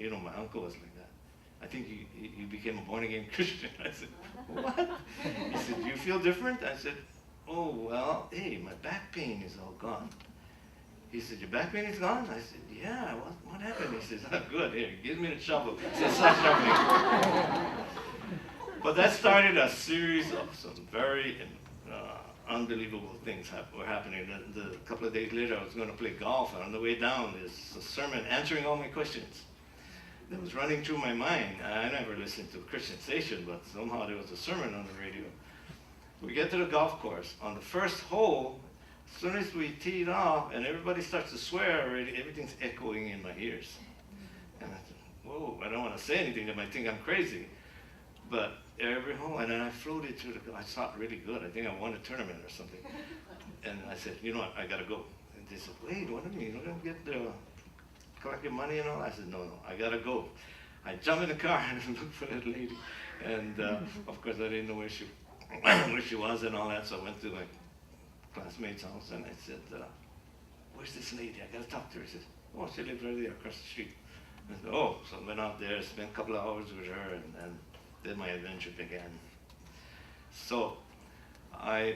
you know, my uncle was like that. I think you became a born-again Christian. I said, what? He said, you feel different? I said, oh, well, hey, my back pain is all gone. He said, your back pain is gone? I said, yeah, what happened? He says, oh, good, here, give me the shovel. He said, start shoveling. But that started a series of some very unbelievable things were happening. A couple of days later, I was going to play golf, and on the way down, there's a sermon answering all my questions. That was running through my mind. I never listened to a Christian station, but somehow there was a sermon on the radio. We get to the golf course. On the first hole, as soon as we teed off and everybody starts to swear already, everything's echoing in my ears. And I said, whoa, I don't want to say anything. They might think I'm crazy. But every hole, and then I floated through I shot really good. I think I won a tournament or something. And I said, you know what, I got to go. And they said, wait, what do you mean? You're going to get collect your money and all? I said, no, I got to go. I jumped in the car and looked for that lady. And of course, I didn't know where she was and all that, so I went to my classmate's house and I said, where's this lady? I got to talk to her. He says, oh, she lives right there across the street. I said, oh, so I went out there, spent a couple of hours with her, and then my adventure began. So I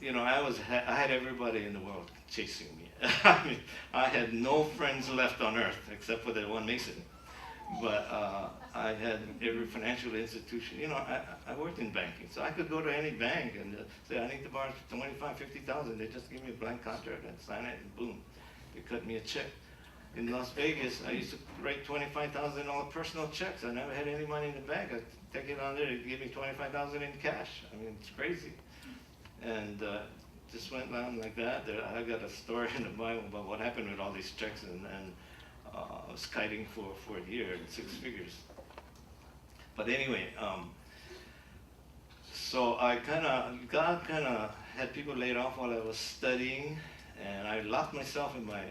had everybody in the world chasing me. I mean, I had no friends left on earth except for that one Mason. But I had every financial institution. You know, I worked in banking, so I could go to any bank and say, I need to borrow $25,000, $50,000. They just give me a blank contract and sign it, and boom, they cut me a check. In Las Vegas, I used to write $25,000 personal checks. I never had any money in the bank. I'd take it on there, they'd give me $25,000 in cash. I mean, it's crazy. And just went on like that. I got a story in the Bible about what happened with all these checks, and I was kiting for a year in 6 figures. But anyway, so God kind of had people laid off while I was studying, and I locked myself in my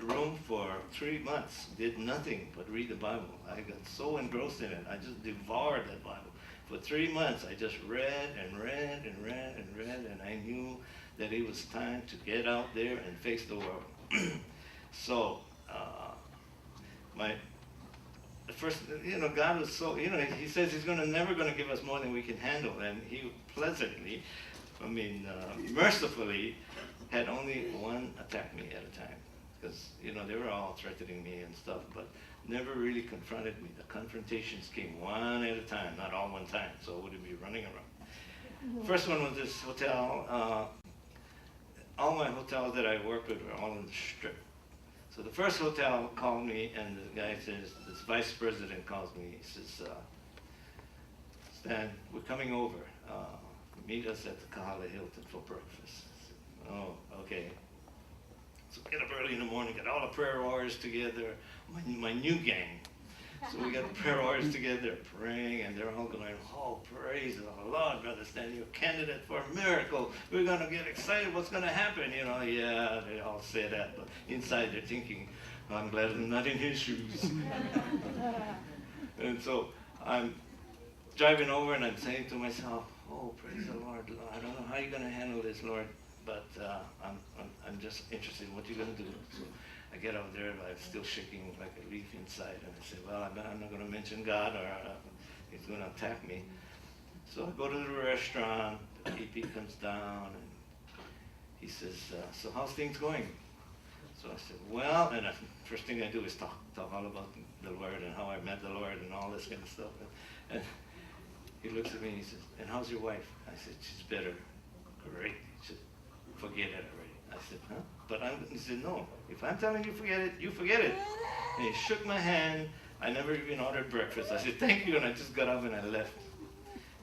room for 3 months, did nothing but read the Bible. I got so engrossed in it, I just devoured that Bible. For 3 months, I just read and read and read and read, and I knew that it was time to get out there and face the world. So, the first, you know, God was so, you know, He says He's never going to give us more than we can handle, and He pleasantly, mercifully, had only one attack me at a time. Because, you know, they were all threatening me and stuff, but never really confronted me. The confrontations came one at a time, not all one time, so I wouldn't be running around. First one was this hotel. All my hotels that I worked with were all in the Strip. So the first hotel called me, and the guy says, this vice president calls me, he says, Stan, we're coming over. Meet us at the Kahala Hilton for breakfast. I said, oh, okay. So get up early in the morning, get all the prayer warriors together, my new gang. So we got the prayer warriors together praying, and they're all going, oh, praise the Lord, Brother Stan, you're a candidate for a miracle. We're going to get excited. What's going to happen? You know, yeah, they all say that, but inside they're thinking, I'm glad I'm not in his shoes. And so I'm driving over, and I'm saying to myself, oh, praise the Lord. I don't know how you're going to handle this, Lord, but I'm just interested in what you're going to do. So I get out there, I'm still shaking like a leaf inside, and I say, well, I'm not going to mention God, or He's going to attack me. So I go to the restaurant, the AP comes down, and he says, so how's things going? So I said, well, and the first thing I do is talk all about the Lord and how I met the Lord and all this kind of stuff. And he looks at me and he says, and how's your wife? I said, she's better. Great. He said, forget it already. I said, huh? But he said, no, if I'm telling you forget it, you forget it. And he shook my hand. I never even ordered breakfast. I said, thank you, and I just got up and I left.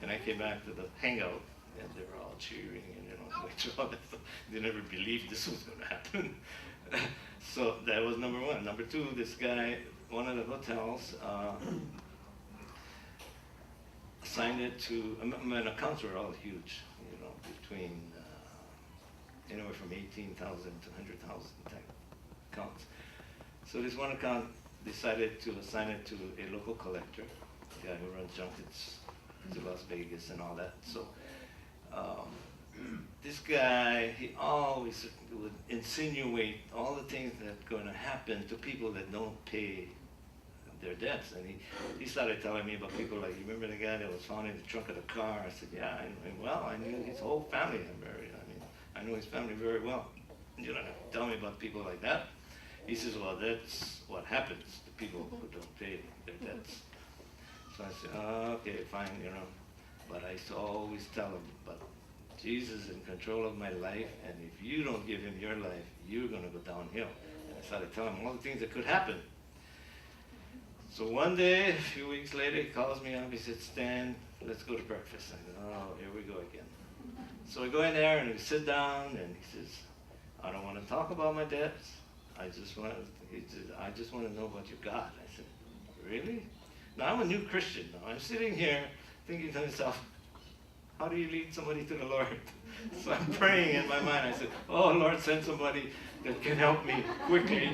And I came back to the hangout, and they were all cheering, and going through all that stuff. They never believed this was going to happen. So that was number one. Number two, this guy, one of the hotels, assigned it to, my accounts were all huge, between anywhere from 18,000 to 100,000 type accounts. So this one account decided to assign it to a local collector, a guy who runs junkets to Las Vegas and all that. So this guy, he always would insinuate all the things that are going to happen to people that don't pay their debts. And he started telling me about people like, you remember the guy that was found in the trunk of the car? I said, yeah, I knew his whole family. I know his family very well. You don't have to tell me about people like that. He says, well, that's what happens to people who don't pay their debts. So I said, okay, fine, But I used to always tell him, but Jesus is in control of my life, and if you don't give him your life, you're going to go downhill. And I started telling him all the things that could happen. So one day, a few weeks later, he calls me up. He said, Stan, let's go to breakfast. I said, oh, here we go again. So I go in there, and we sit down, and he says, I don't want to talk about my debts. I just want to know about your God. I said, really? Now, I'm a new Christian now. I'm sitting here thinking to myself, how do you lead somebody to the Lord? So I'm praying in my mind. I said, oh, Lord, send somebody that can help me quickly.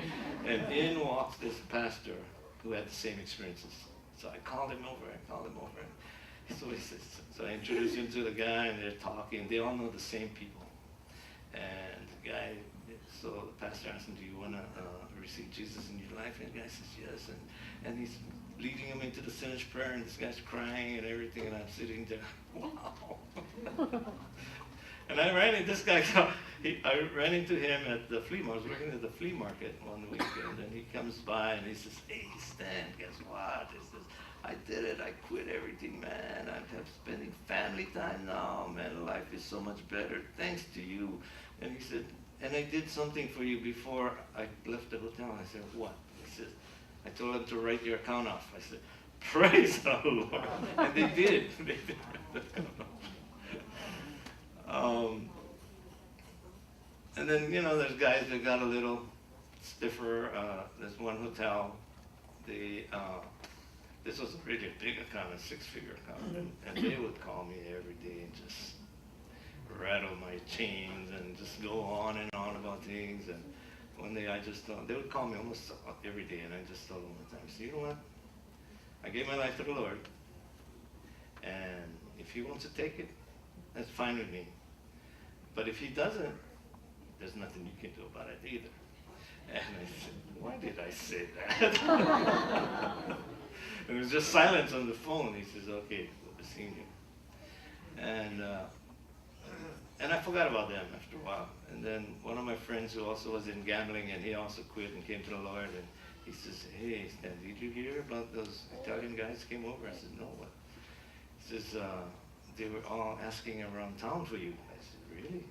And in walks this pastor who had the same experiences. So I called him over. So he says, so I introduced him to the guy, and they're talking. They all know the same people. And the guy, so the pastor asked him, do you want to receive Jesus in your life? And the guy says, yes. And he's leading him into the sinner's prayer, and this guy's crying and everything, and I'm sitting there, wow. And I ran into this guy, I ran into him at the flea market. I was working at the flea market one weekend, and he comes by and he says, hey, Stan, guess what? He says, I did it, I quit everything, man. I'm spending family time now, man. Life is so much better, thanks to you. And he said, and I did something for you before I left the hotel. I said, what? He says, I told them to write your account off. I said, praise the Lord. And they did. They did. And then, there's guys that got a little stiffer. There's one hotel. This was a really big account, a six-figure account. And they would call me every day and just rattle my chains and just go on and on about things. And one day they would call me almost every day, and I just told them one time, I said, you know what? I gave my life to the Lord, and if he wants to take it, that's fine with me. But if he doesn't, there's nothing you can do about it either. And I said, why did I say that? And it was just silence on the phone. He says, okay, we'll be seeing you. And I forgot about them after a while. And then one of my friends who also was in gambling, and he also quit and came to the Lord, and he says, hey, Stan, did you hear about those Italian guys came over? I said, no, what? He says, they were all asking around town for you. I said, really?